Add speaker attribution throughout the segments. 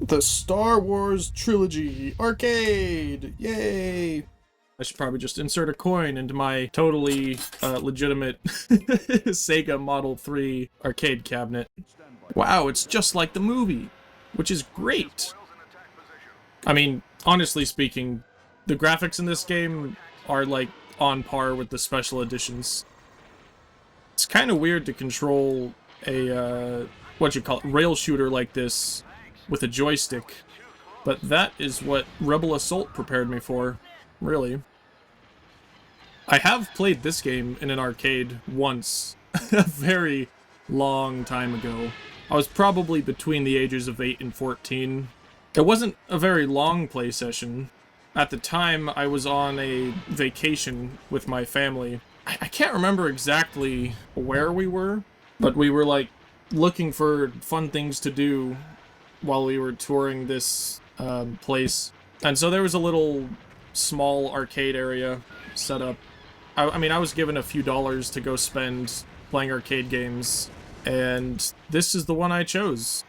Speaker 1: The Star Wars Trilogy Arcade! Yay! I should probably just insert a coin into my totally legitimate SEGA Model 3 arcade cabinet. Wow, it's just like the movie, which is great. I mean, honestly speaking, the graphics in this game are like on par with the special editions. It's kind of weird to control a, rail shooter like this with a joystick, but that is what Rebel Assault prepared me for, really. I have played this game in an arcade once, a very long time ago. I was probably between the ages of 8 and 14. It wasn't a very long play session. At the time, I was on a vacation with my family. I can't remember exactly where we were, but we were like looking for fun things to do while we were touring this place. And so there was a little small arcade area set up. I mean, I was given a few dollars to go spend playing arcade games, and this is the one I chose.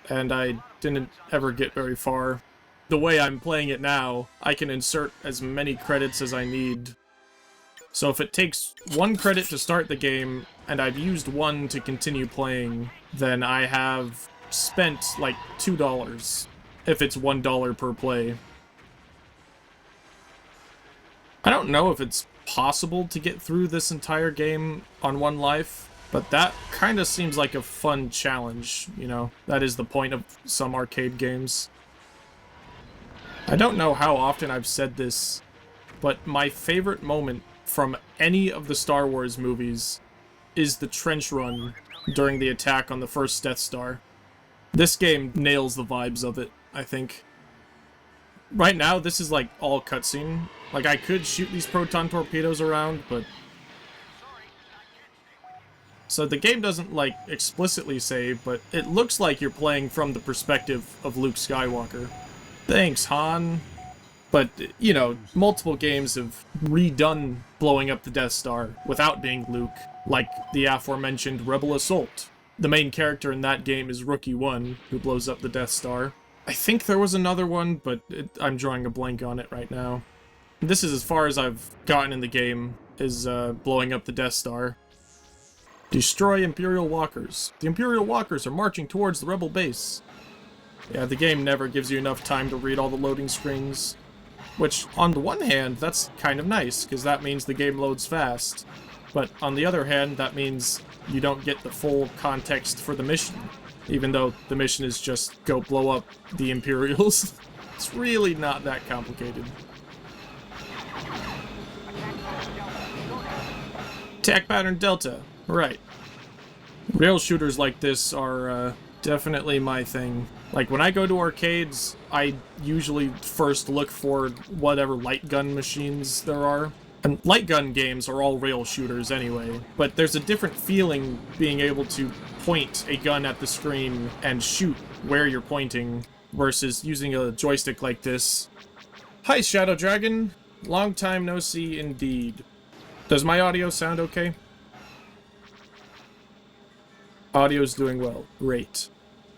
Speaker 1: And I didn't ever get very far. The way I'm playing it now, I can insert as many credits as I need. So if it takes 1 credit to start the game, and I've used 1 to continue playing, then I have spent like $2, if it's $1 per play. I don't know if it's possible to get through this entire game on 1 life, but that kind of seems like a fun challenge, you know? That is the point of some arcade games. I don't know how often I've said this, but my favorite moment from any of the Star Wars movies is the trench run during the attack on the first Death Star. This game nails the vibes of it, I think. Right now, this is like all cutscene. Like, I could shoot these proton torpedoes around, but... So the game doesn't, like, explicitly say, but it looks like you're playing from the perspective of Luke Skywalker. Thanks, Han. But, you know, multiple games have redone blowing up the Death Star without being Luke, like the aforementioned Rebel Assault. The main character in that game is Rookie 1, who blows up the Death Star. I think there was another one, but I'm drawing a blank on it right now. This is as far as I've gotten in the game, is blowing up the Death Star. Destroy Imperial walkers. The Imperial walkers are marching towards the Rebel base. Yeah, the game never gives you enough time to read all the loading screens. Which, on the one hand, that's kind of nice, because that means the game loads fast. But on the other hand, that means you don't get the full context for the mission. Even though the mission is just go blow up the Imperials. It's really not that complicated. Attack pattern Delta. Right. Rail shooters like this are definitely my thing. Like, when I go to arcades, I usually first look for whatever light gun machines there are. And light gun games are all rail shooters anyway, but there's a different feeling being able to point a gun at the screen and shoot where you're pointing versus using a joystick like this. Hi, Shadow Dragon. Long time no see indeed. Does my audio sound okay? Audio's doing well. Great.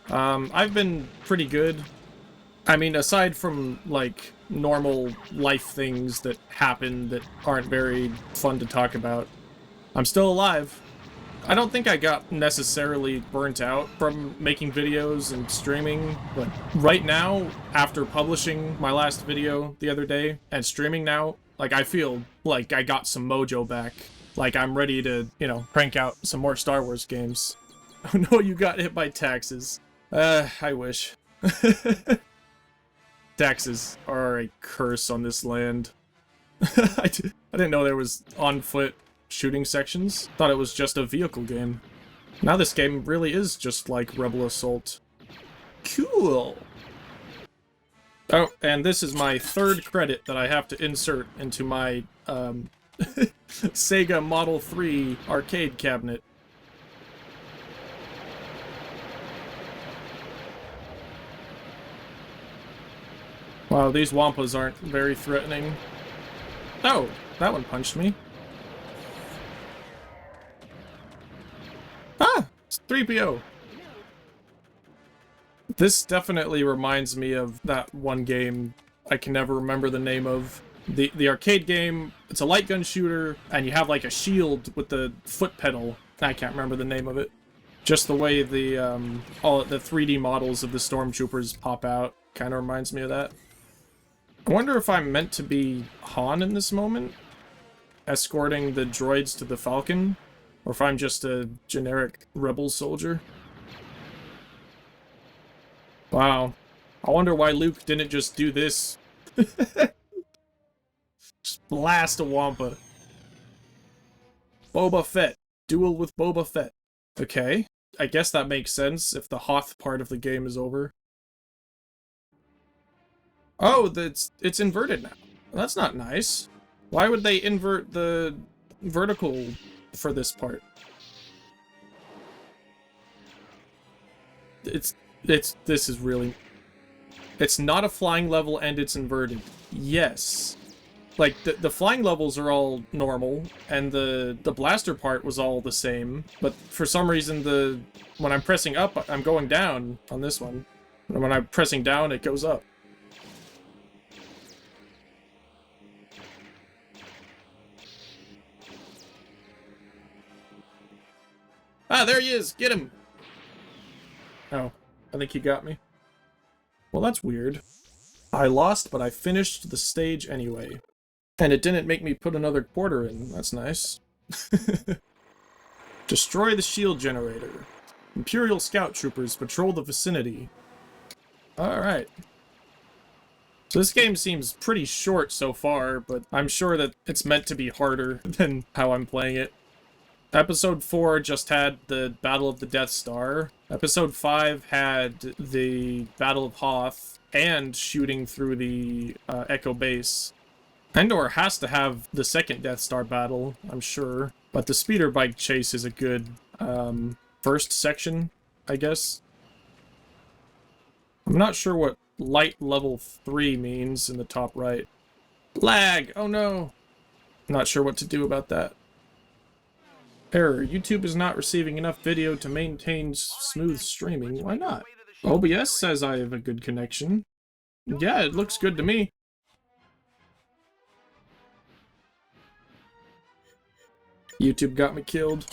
Speaker 1: I've been pretty good. I mean, aside from, like, normal life things that happen that aren't very fun to talk about, I'm still alive. I don't think I got necessarily burnt out from making videos and streaming, but right now, after publishing my last video the other day and streaming now, like, I feel like I got some mojo back. Like, I'm ready to, you know, crank out some more Star Wars games. Oh no, you got hit by taxes. I wish. Taxes are a curse on this land. I didn't know there was on-foot shooting sections. Thought it was just a vehicle game. Now this game really is just like Rebel Assault. Cool! Oh, and this is my 3rd credit that I have to insert into my, SEGA Model 3 arcade cabinet. Wow, these Wampas aren't very threatening. Oh, that one punched me. Ah! It's 3PO. This definitely reminds me of that one game I can never remember the name of. The arcade game, it's a light gun shooter, and you have like a shield with the foot pedal. I can't remember the name of it. Just the way the all the 3D models of the stormtroopers pop out kind of reminds me of that. I wonder if I'm meant to be Han in this moment, escorting the droids to the Falcon, or if I'm just a generic rebel soldier. Wow. I wonder why Luke didn't just do this. Just blast a Wampa. Boba Fett. Duel with Boba Fett. Okay. I guess that makes sense if the Hoth part of the game is over. Oh, it's inverted now. That's not nice. Why would they invert the vertical for this part? This is really... It's not a flying level and it's inverted. Yes. Like, the flying levels are all normal, and the blaster part was all the same, but for some reason when I'm pressing up, I'm going down on this one. And when I'm pressing down, it goes up. Ah, there he is! Get him! Oh, I think he got me. Well, that's weird. I lost, but I finished the stage anyway. And it didn't make me put another quarter in. That's nice. Destroy the shield generator. Imperial scout troopers patrol the vicinity. Alright. So this game seems pretty short so far, but I'm sure that it's meant to be harder than how I'm playing it. Episode 4 just had the Battle of the Death Star. Episode 5 had the Battle of Hoth and shooting through the Echo Base. Endor has to have the second Death Star battle, I'm sure. But the speeder bike chase is a good first section, I guess. I'm not sure what light level 3 means in the top right. Lag! Oh no! I'm not sure what to do about that. Error. YouTube is not receiving enough video to maintain smooth streaming. Why not? OBS says I have a good connection. Yeah, it looks good to me. YouTube got me killed.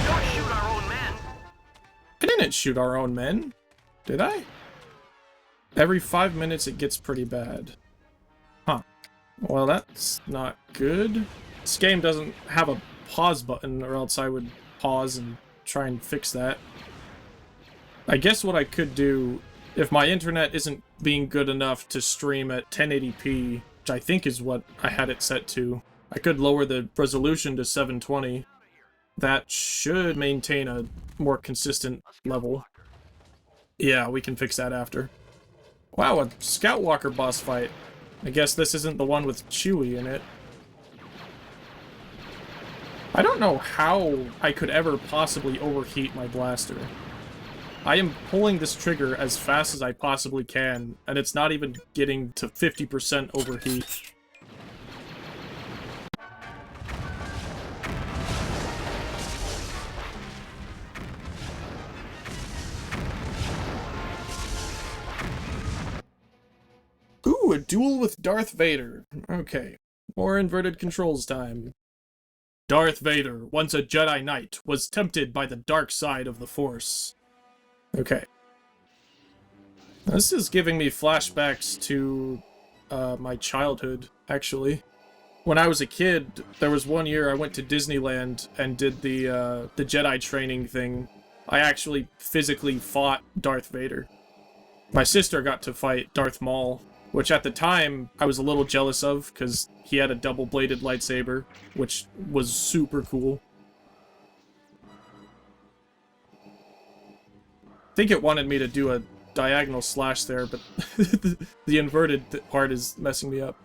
Speaker 2: Don't shoot our own men.
Speaker 1: I didn't shoot our own men. Did I? Every 5 minutes it gets pretty bad. Huh. Well, that's not good. This game doesn't have a pause button, or else I would pause and try and fix that. I guess what I could do, if my internet isn't being good enough to stream at 1080p, which I think is what I had it set to, I could lower the resolution to 720. That should maintain a more consistent level. Yeah, we can fix that after. Wow, a Scout Walker boss fight. I guess this isn't the one with Chewie in it. I don't know how I could ever possibly overheat my blaster. I am pulling this trigger as fast as I possibly can, and it's not even getting to 50% overheat. Ooh, a duel with Darth Vader. Okay, more inverted controls time. Darth Vader, once a Jedi Knight, was tempted by the dark side of the Force. Okay. This is giving me flashbacks to my childhood, actually. When I was a kid, there was one year I went to Disneyland and did the Jedi training thing. I actually physically fought Darth Vader. My sister got to fight Darth Maul, which at the time I was a little jealous of, because he had a double-bladed lightsaber, which was super cool. I think it wanted me to do a diagonal slash there, but the inverted part is messing me up.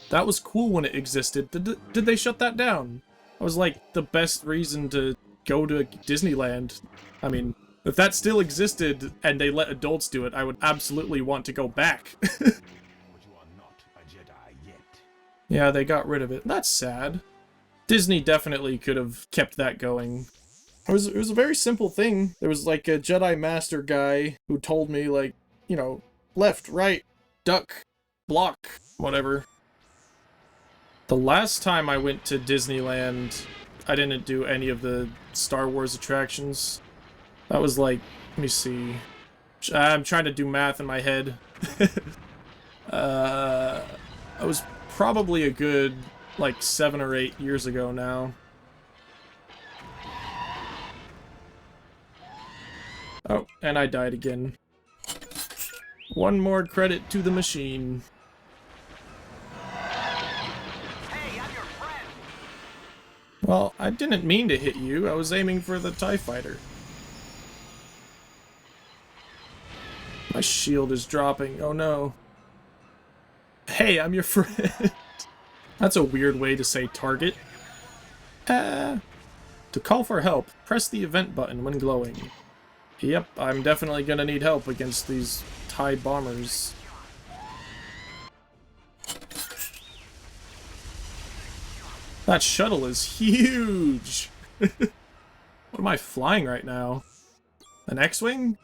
Speaker 1: That was cool when it existed. Did they shut that down? That was like the best reason to go to Disneyland. I mean, if that still existed and they let adults do it, I would absolutely want to go back. Yeah, they got rid of it. That's sad. Disney definitely could have kept that going. It was a very simple thing. There was like a Jedi Master guy who told me, like, you know, left, right, duck, block, whatever. The last time I went to Disneyland, I didn't do any of the Star Wars attractions. That was like, let me see. I'm trying to do math in my head. I was probably a good, like, 7 or 8 years ago now. Oh, and I died again. One more credit to the machine.
Speaker 2: Hey, I'm your friend.
Speaker 1: Well, I didn't mean to hit you. I was aiming for the TIE fighter. My shield is dropping. Oh no. Hey, I'm your friend. That's a weird way to say target. To call for help, press the event button when glowing. Yep, I'm definitely gonna need help against these TIE bombers. That shuttle is huge! What am I flying right now? An X-Wing?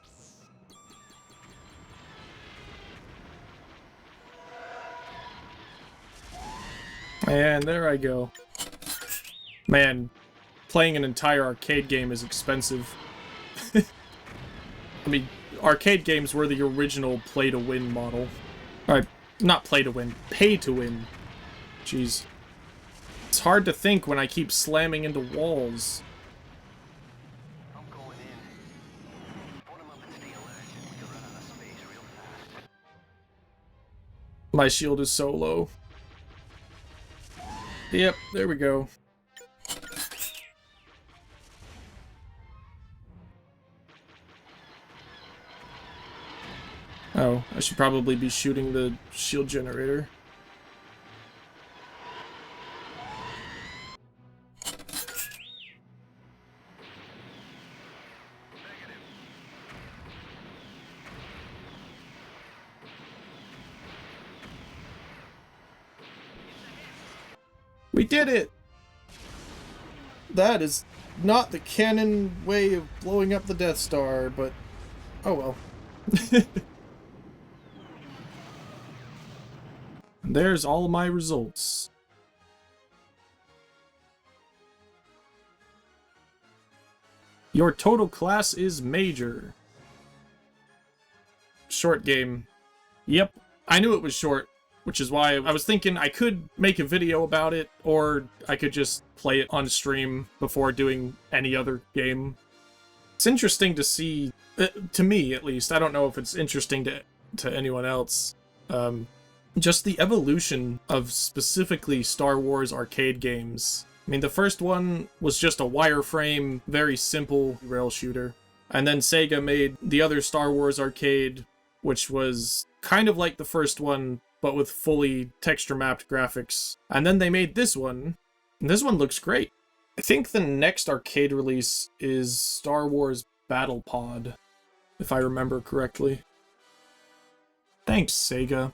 Speaker 1: And there I go. Man, playing an entire arcade game is expensive. I mean, arcade games were the original play-to-win model. Alright, not play-to-win, pay-to-win. Jeez. It's hard to think when I keep slamming into walls.
Speaker 2: I'm going in. Put him up and stay alert. We could run out of space real fast.
Speaker 1: My shield is so low. Yep, there we go. Oh, I should probably be shooting the shield generator. We did it! That is not the canon way of blowing up the Death Star, but oh well. There's all my results. Your total class is major. Short game. Yep, I knew it was short, which is why I was thinking I could make a video about it, or I could just play it on stream before doing any other game. It's interesting to see, to me at least, I don't know if it's interesting to anyone else, just the evolution of specifically Star Wars arcade games. I mean, the first one was just a wireframe, very simple rail shooter. And then SEGA made the other Star Wars arcade, which was kind of like the first one, but with fully texture-mapped graphics. And then they made this one, and this one looks great. I think the next arcade release is Star Wars Battle Pod, if I remember correctly. Thanks, SEGA.